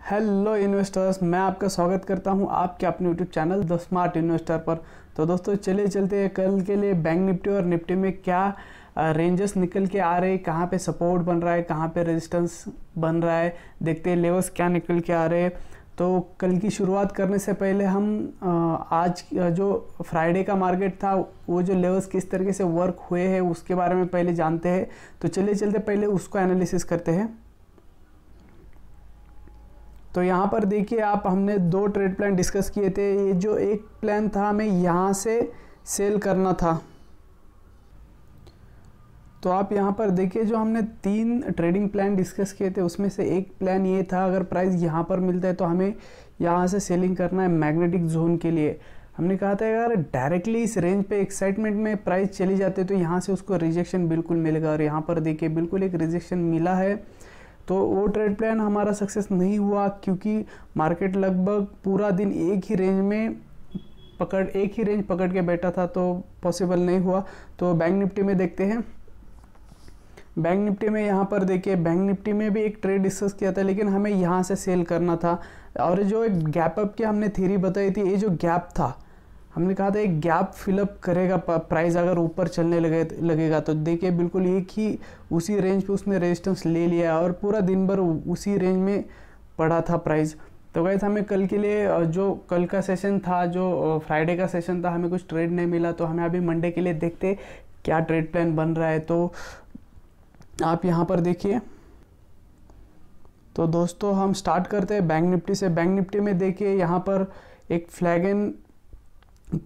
Hello investors, मैं आपका स्वागत करता हूं आपके अपने YouTube channel the smart investor पर। तो दोस्तों चलिए चलते हैं कल के लिए बैंक निफ्टी और निफ्टी में क्या रेंजेस निकल के आ रहे हैं, कहां पे सपोर्ट बन रहा है, कहां पे रेजिस्टेंस बन रहा है, देखते हैं लेवल्स क्या निकल के आ रहे हैं। तो कल की शुरुआत करने से पहले हम आज जो फ्राइडे का मार्केट था वो जो लेवल्स किस तरीके से वर्क हुए हैं उसके बारे में पहले जानते हैं। तो चलिए चलते पहले उसको एनालिसिस करते हैं। तो यहाँ पर देखिए आप, हमने दो ट्रेड प्लान डिस्कस किए थे। ये जो एक प्लान था हमें यहाँ से सेल करना था। तो आप यहाँ पर देखिए जो हमने 3 ट्रेडिंग प्लान डिस्कस किए थे उसमें से एक प्लान ये था, अगर प्राइस यहाँ पर मिलता है तो हमें यहाँ से सेलिंग करना है मैग्नेटिक जोन के लिए। हमने कहा था अगर डायरेक्टली इस रेंज पे एक्साइटमेंट में प्राइस चली जाती है तो यहाँ से उसको रिजेक्शन बिल्कुल मिलेगा, और यहाँ पर देखिए बिल्कुल एक रिजेक्शन मिला है। तो वो ट्रेड प्लान हमारा सक्सेस नहीं हुआ क्योंकि मार्केट लगभग पूरा दिन एक ही रेंज पकड़ के बैठा था, तो पॉसिबल नहीं हुआ। तो बैंक निफ्टी में देखते हैं। बैंक निफ्टी में यहाँ पर देखिए, बैंक निफ्टी में भी एक ट्रेड डिस्कस किया था लेकिन हमें यहाँ से सेल करना था। और जो एक गैप अप की हमने थ्योरी बताई थी, ये जो गैप था हमने कहा था एक गैप फिलअप करेगा प्राइस अगर ऊपर चलने लगेगा। तो देखिए बिल्कुल एक ही उसी रेंज पे उसने रेजिस्टेंस ले लिया और पूरा दिन भर उसी रेंज में पड़ा था प्राइस। तो गाइस हमें कल के लिए जो कल का सेशन था, जो फ्राइडे का सेशन था, हमें कुछ ट्रेड नहीं मिला। तो हमें अभी मंडे के लिए देखते क्या ट्रेड प्लान बन रहा है। तो आप यहाँ पर देखिए। तो दोस्तों हम स्टार्ट करते हैं बैंक निफ्टी से। बैंक निफ्टी में देखिए यहाँ पर एक फ्लैग एंड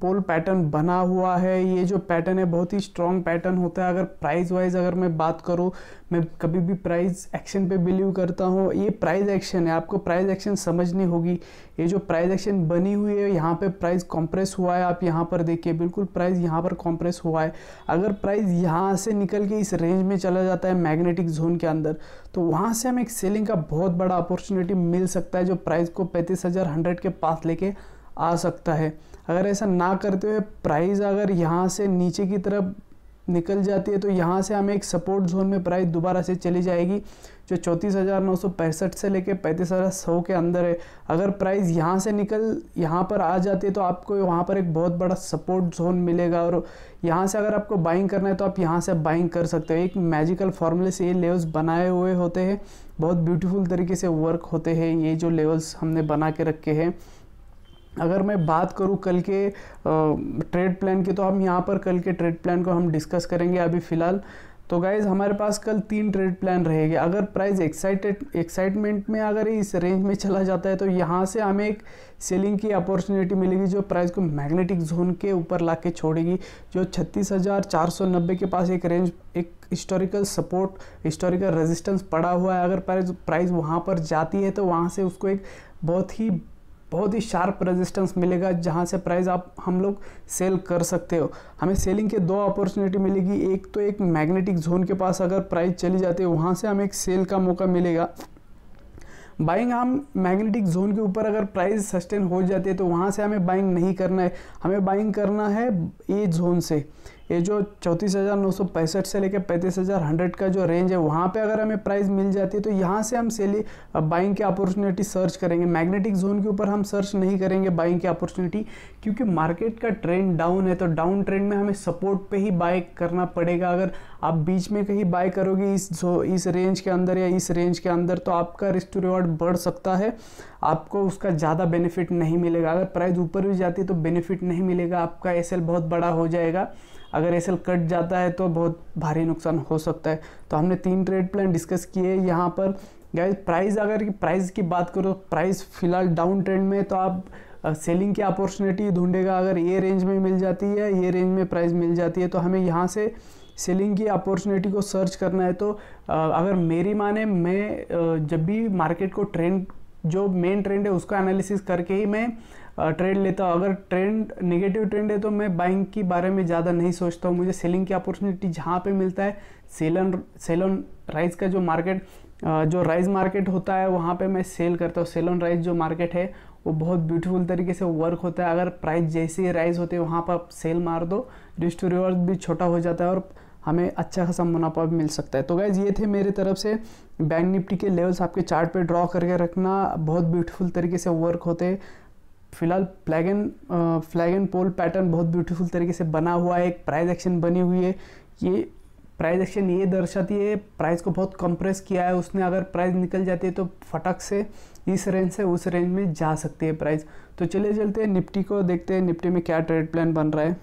पोल पैटर्न बना हुआ है। ये जो पैटर्न है बहुत ही स्ट्रॉन्ग पैटर्न होता है। अगर प्राइस वाइज अगर मैं बात करूँ, मैं कभी भी प्राइस एक्शन पे बिलीव करता हूँ। ये प्राइस एक्शन है, आपको प्राइस एक्शन समझनी होगी। ये जो प्राइस एक्शन बनी हुई है, यहाँ पे प्राइस कॉम्प्रेस हुआ है। आप यहाँ पर देखिए बिल्कुल प्राइस यहाँ पर कॉम्प्रेस हुआ है। अगर प्राइस यहाँ से निकल के इस रेंज में चला जाता है मैग्नेटिक जोन के अंदर, तो वहाँ से हमें एक सेलिंग का बहुत बड़ा अपॉर्चुनिटी मिल सकता है, जो प्राइस को 35,100 के पास लेके आ सकता है। अगर ऐसा ना करते हुए प्राइस अगर यहाँ से नीचे की तरफ निकल जाती है तो यहाँ से हमें एक सपोर्ट जोन में प्राइस दोबारा से चली जाएगी, जो 34,965 से लेके 35,100 के अंदर है। अगर प्राइस यहाँ से निकल यहाँ पर आ जाती है तो आपको वहाँ पर एक बहुत बड़ा सपोर्ट जोन मिलेगा, और यहाँ से अगर आपको बाइंग करना है तो आप यहाँ से बाइंग कर सकते हो। एक मैजिकल फॉर्मूले से ये लेवल्स बनाए हुए होते हैं, बहुत ब्यूटीफुल तरीके से वर्क होते हैं ये जो लेवल्स हमने बना के रखे हैं। अगर मैं बात करूं कल के ट्रेड प्लान की, तो हम यहाँ पर कल के ट्रेड प्लान को हम डिस्कस करेंगे अभी फ़िलहाल। तो गाइज़ हमारे पास कल 3 ट्रेड प्लान रहेंगे। अगर प्राइस एक्साइटमेंट में अगर इस रेंज में चला जाता है तो यहाँ से हमें एक सेलिंग की अपॉर्चुनिटी मिलेगी, जो प्राइस को मैग्नेटिक जोन के ऊपर ला के छोड़ेगी। जो 36,490 के पास एक रेंज, एक हिस्टोरिकल सपोर्ट, हिस्टोरिकल रेजिस्टेंस पड़ा हुआ है। अगर प्राइस वहाँ पर जाती है तो वहाँ से उसको एक बहुत ही शार्प रेजिस्टेंस मिलेगा, जहाँ से प्राइस हम लोग सेल कर सकते हो। हमें सेलिंग के 2 अपॉर्चुनिटी मिलेगी। एक तो एक मैग्नेटिक जोन के पास अगर प्राइस चली जाती है, वहाँ से हमें एक सेल का मौका मिलेगा। बाइंग हम मैग्नेटिक जोन के ऊपर अगर प्राइस सस्टेन हो जाती है तो वहाँ से हमें बाइंग नहीं करना है, हमें बाइंग करना है ये जोन से। ये जो 34,965 से लेकर 35,100 का जो रेंज है, वहाँ पे अगर हमें प्राइस मिल जाती है तो यहाँ से हम बाइंग की अपॉर्चुनिटी सर्च करेंगे। मैग्नेटिक जोन के ऊपर हम सर्च नहीं करेंगे बाइंग की अपॉर्चुनिटी, क्योंकि मार्केट का ट्रेंड डाउन है। तो डाउन ट्रेंड में हमें सपोर्ट पे ही बाय करना पड़ेगा। अगर आप बीच में कहीं बाय करोगे इस रेंज के अंदर या इस रेंज के अंदर, तो आपका रिस्क टू रिवॉर्ड बढ़ सकता है, आपको उसका ज़्यादा बेनिफिट नहीं मिलेगा। अगर प्राइस ऊपर भी जाती है तो बेनिफिट नहीं मिलेगा, आपका एसएल बहुत बड़ा हो जाएगा। अगर एसएल कट जाता है तो बहुत भारी नुकसान हो सकता है। तो हमने 3 ट्रेड प्लान डिस्कस किए यहाँ पर। गाइस प्राइस की बात करो, प्राइस फिलहाल डाउन ट्रेंड में, तो आप सेलिंग की अपॉर्चुनिटी ढूंढेगा। अगर ये रेंज में मिल जाती है, ये रेंज में प्राइस मिल जाती है, तो हमें यहाँ से सेलिंग की अपॉर्चुनिटी को सर्च करना है। तो अगर मेरी माने, मैं जब भी मार्केट को ट्रेंड, जो मेन ट्रेंड है उसका एनालिसिस करके ही मैं ट्रेड लेता हूँ। अगर ट्रेंड नेगेटिव ट्रेंड है तो मैं बाइंग के बारे में ज़्यादा नहीं सोचता हूँ। मुझे सेलिंग की अपॉर्चुनिटी जहाँ पे मिलता है, सेल ऑन राइज का जो मार्केट, जो राइज मार्केट होता है, वहाँ पे मैं सेल करता हूँ। सेल ऑन राइज जो मार्केट है वो बहुत ब्यूटीफुल तरीके से वर्क होता है। अगर प्राइस जैसे ही राइज होते हैं वहाँ पर आप सेल मार दो, रिस्क टू रिवॉर्ड भी छोटा हो जाता है और हमें अच्छा खासा मुनाफा भी मिल सकता है। तो गाइज ये थे मेरे तरफ से बैंक निफ्टी के लेवल्स, आपके चार्ट पे ड्रॉ करके रखना, बहुत ब्यूटीफुल तरीके से वर्क होते हैं। फिलहाल फ्लैग एंड पोल पैटर्न बहुत ब्यूटीफुल तरीके से बना हुआ है, एक प्राइस एक्शन बनी हुई है। ये प्राइस एक्शन ये दर्शाती है प्राइस को बहुत कंप्रेस किया है उसने, अगर प्राइस निकल जाती है तो फटक से इस रेंज से उस रेंज में जा सकती है प्राइस। तो चलिए चलते हैं निफ्टी को देखते हैं निफ्टी में क्या ट्रेड प्लान बन रहा है।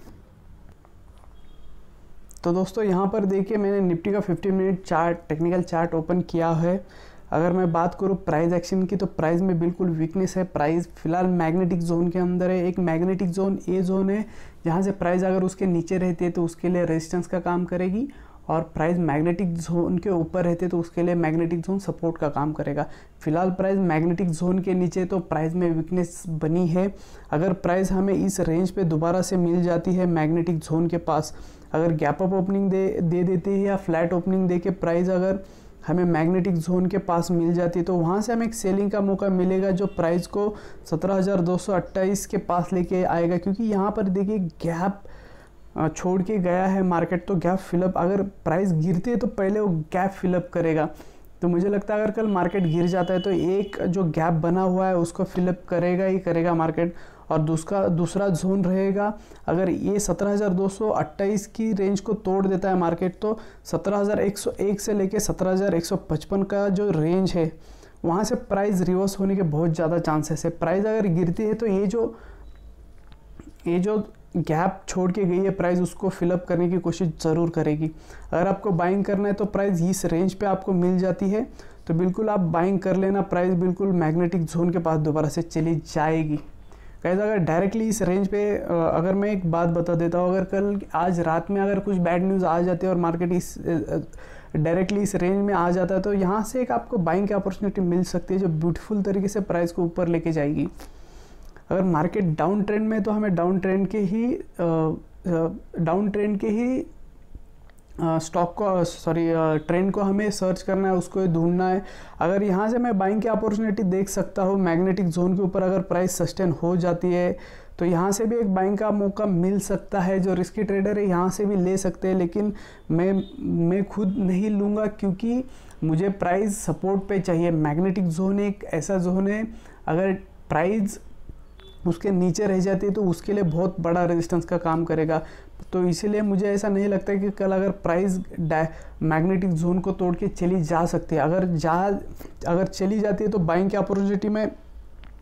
तो दोस्तों यहाँ पर देखिए मैंने निफ्टी का 15 minute chart, technical chart open किया है। अगर मैं बात करूँ प्राइस एक्शन की तो प्राइस में बिल्कुल वीकनेस है। प्राइस फिलहाल मैग्नेटिक जोन के अंदर है। एक मैग्नेटिक जोन ए जोन है जहाँ से प्राइस अगर उसके नीचे रहती है तो उसके लिए रेजिस्टेंस का काम करेगी, और प्राइस मैग्नेटिक जोन के ऊपर रहते तो उसके लिए मैग्नेटिक जोन सपोर्ट का काम करेगा। फिलहाल प्राइस मैग्नेटिक जोन के नीचे तो प्राइस में वीकनेस बनी है। अगर प्राइस हमें इस रेंज पे दोबारा से मिल जाती है मैग्नेटिक जोन के पास, अगर गैप अप ओपनिंग दे देती है या फ्लैट ओपनिंग दे के प्राइस अगर हमें मैग्नेटिक जोन के पास मिल जाती है तो वहाँ से हमें एक सेलिंग का मौका मिलेगा जो प्राइस को 17,228 के पास लेके आएगा। क्योंकि यहाँ पर देखिए गैप छोड़ के गया है मार्केट, तो गैप फिलअप, अगर प्राइस गिरती है तो पहले वो गैप फिलअप करेगा। तो मुझे लगता है अगर कल मार्केट गिर जाता है तो एक जो गैप बना हुआ है उसको फिलअप करेगा ही करेगा मार्केट, और दूसरा जोन रहेगा। अगर ये 17,228 की रेंज को तोड़ देता है मार्केट तो 17,101 से लेके 17,155 का जो रेंज है वहाँ से प्राइस रिवर्स होने के बहुत ज़्यादा चांसेस है। प्राइस अगर गिरती है तो ये जो गैप छोड़ के गई है प्राइस उसको फिलअप करने की कोशिश ज़रूर करेगी। अगर आपको बाइंग करना है तो प्राइस इस रेंज पे आपको मिल जाती है तो बिल्कुल आप बाइंग कर लेना। प्राइस बिल्कुल मैग्नेटिक जोन के पास दोबारा से चली जाएगी। गाइस अगर डायरेक्टली इस रेंज पे अगर मैं एक बात बता देता हूँ, अगर कल आज रात में अगर कुछ बैड न्यूज़ आ जाती है और मार्केट इस डायरेक्टली इस रेंज में आ जाता है तो यहाँ से एक आपको बाइंग की अपॉर्चुनिटी मिल सकती है जो ब्यूटीफुल तरीके से प्राइस को ऊपर लेके जाएगी। अगर मार्केट डाउन ट्रेंड में तो हमें डाउन ट्रेंड के ही स्टॉक को ट्रेंड को हमें सर्च करना है, उसको ढूंढना है। अगर यहाँ से मैं बाइंग की अपॉर्चुनिटी देख सकता हूँ मैग्नेटिक जोन के ऊपर, अगर प्राइस सस्टेन हो जाती है तो यहाँ से भी एक बाइंग का मौका मिल सकता है। जो रिस्की ट्रेडर है यहाँ से भी ले सकते हैं, लेकिन मैं खुद नहीं लूँगा क्योंकि मुझे प्राइस सपोर्ट पे चाहिए। मैग्नेटिक जोन एक ऐसा जोन है अगर प्राइस उसके नीचे रह जाती है तो उसके लिए बहुत बड़ा रेजिस्टेंस का काम करेगा। तो इसीलिए मुझे ऐसा नहीं लगता कि कल अगर प्राइस मैग्नेटिक जोन को तोड़ के चली जा सकती है। अगर चली जाती है तो बाइंग की अपॉर्चुनिटी में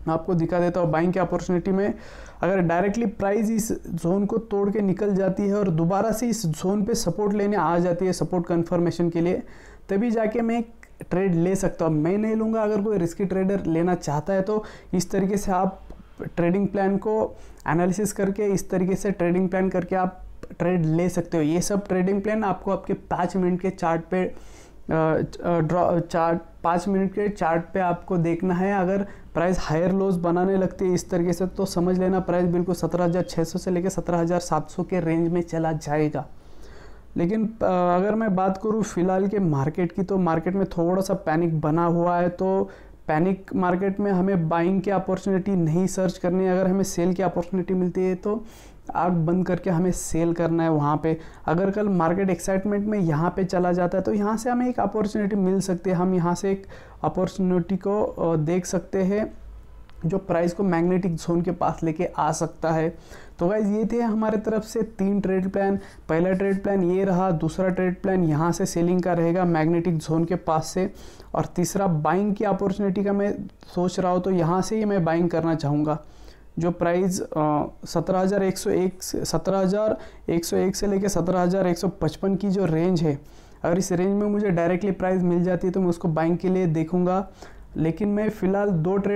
आपको दिखा देता हूँ। बाइंग की अपॉर्चुनिटी में अगर डायरेक्टली प्राइस इस जोन को तोड़ के निकल जाती है और दोबारा से इस जोन पे सपोर्ट लेने आ जाती है सपोर्ट कन्फर्मेशन के लिए, तभी जाके मैं एक ट्रेड ले सकता हूँ। मैं नहीं लूँगा। अगर कोई रिस्की ट्रेडर लेना चाहता है तो इस तरीके से आप ट्रेडिंग प्लान को एनालिसिस करके इस तरीके से ट्रेडिंग प्लान करके आप ट्रेड ले सकते हो। ये सब ट्रेडिंग प्लान आपको आपके 5 मिनट के चार्ट पे 5 मिनट के चार्ट पे आपको देखना है। अगर प्राइस हायर लोज बनाने लगती है इस तरीके से तो समझ लेना प्राइस बिल्कुल 17,600 से लेकर 17,700 के रेंज में चला जाएगा। लेकिन अगर मैं बात करूँ फ़िलहाल के मार्केट की तो मार्केट में थोड़ा सा पैनिक बना हुआ है। तो पैनिक मार्केट में हमें बाइंग की अपॉर्चुनिटी नहीं सर्च करनी है। अगर हमें सेल की अपॉर्चुनिटी मिलती है तो आग बंद करके हमें सेल करना है वहाँ पे। अगर कल मार्केट एक्साइटमेंट में यहाँ पे चला जाता है तो यहाँ से हमें एक अपॉर्चुनिटी मिल सकती है। हम यहाँ से एक अपॉर्चुनिटी को देख सकते हैं जो प्राइस को मैग्नेटिक जोन के पास लेके आ सकता है। तो गाइज ये थे हमारे तरफ से 3 ट्रेड प्लान। पहला ट्रेड प्लान ये रहा, दूसरा ट्रेड प्लान यहाँ से सेलिंग का रहेगा मैग्नेटिक जोन के पास से, और तीसरा बाइंग की अपॉर्चुनिटी का मैं सोच रहा हूँ तो यहाँ से ही मैं बाइंग करना चाहूँगा। जो प्राइस 17,101 से लेकर 17,155 की जो रेंज है, अगर इस रेंज में मुझे डायरेक्टली प्राइस मिल जाती है तो मैं उसको बाइंग के लिए देखूँगा। लेकिन मैं फ़िलहाल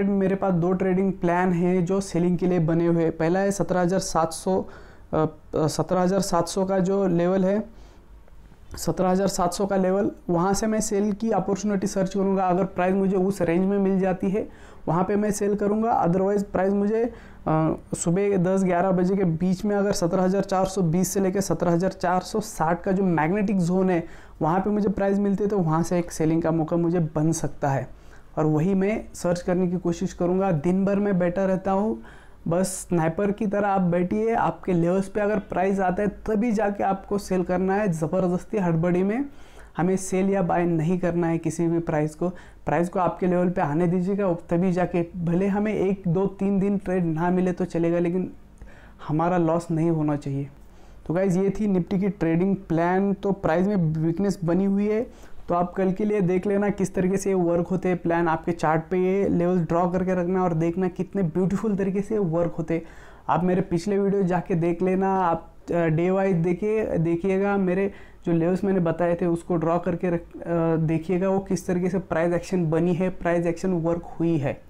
मेरे पास 2 ट्रेडिंग प्लान हैं जो सेलिंग के लिए बने हुए हैं। पहला है 17,700 का जो लेवल है, 17,700 का लेवल, वहाँ से मैं सेल की अपॉर्चुनिटी सर्च करूँगा। अगर प्राइस मुझे उस रेंज में मिल जाती है वहाँ पे मैं सेल करूँगा। अदरवाइज़ प्राइस मुझे सुबह 10-11 बजे के बीच में अगर 17,420 से लेकर 17,460 का जो मैग्नेटिक जोन है वहाँ पे मुझे प्राइस मिलती है तो वहाँ से एक सेलिंग का मौका मुझे बन सकता है, और वही मैं सर्च करने की कोशिश करूँगा। दिन भर मैं बैठा रहता हूँ बस स्नाइपर की तरह आप बैठिए, आपके लेवल्स पे अगर प्राइस आता है तभी जाके आपको सेल करना है। ज़बरदस्ती हड़बड़ी में हमें सेल या बाय नहीं करना है किसी भी प्राइस को आपके लेवल पे आने दीजिएगा, तभी जाके भले हमें 1 2 3 दिन ट्रेड ना मिले तो चलेगा, लेकिन हमारा लॉस नहीं होना चाहिए। तो गाइज ये थी निफ्टी की ट्रेडिंग प्लान। तो प्राइस में वीकनेस बनी हुई है, तो आप कल के लिए देख लेना किस तरीके से ये वर्क होते हैं प्लान। आपके चार्ट पे ये लेवल ड्रॉ करके रखना और देखना कितने ब्यूटीफुल तरीके से वर्क होते। आप मेरे पिछले वीडियो जाके देख लेना, आप डे वाइज देखिएगा मेरे जो लेवल्स मैंने बताए थे उसको ड्रॉ करके देखिएगा वो किस तरीके से प्राइस एक्शन बनी है, प्राइस एक्शन वर्क हुई है।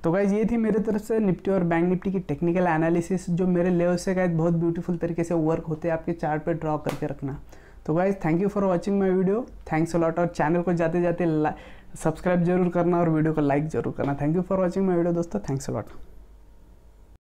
तो गाइज ये थी मेरे तरफ से निफ्टी और बैंक निफ्टी की टेक्निकल एनालिसिस, जो मेरे लेवल से गाइज बहुत ब्यूटीफुल तरीके से वर्क होते हैं, आपके चार्ट पे ड्रॉ करके रखना। तो guys thank you for watching my video, thanks a lot. और चैनल को जाते जाते सब्सक्राइब जरूर करना और वीडियो को लाइक जरूर करना। Thank you for watching my video दोस्तों, थैंक्स अ लॉट।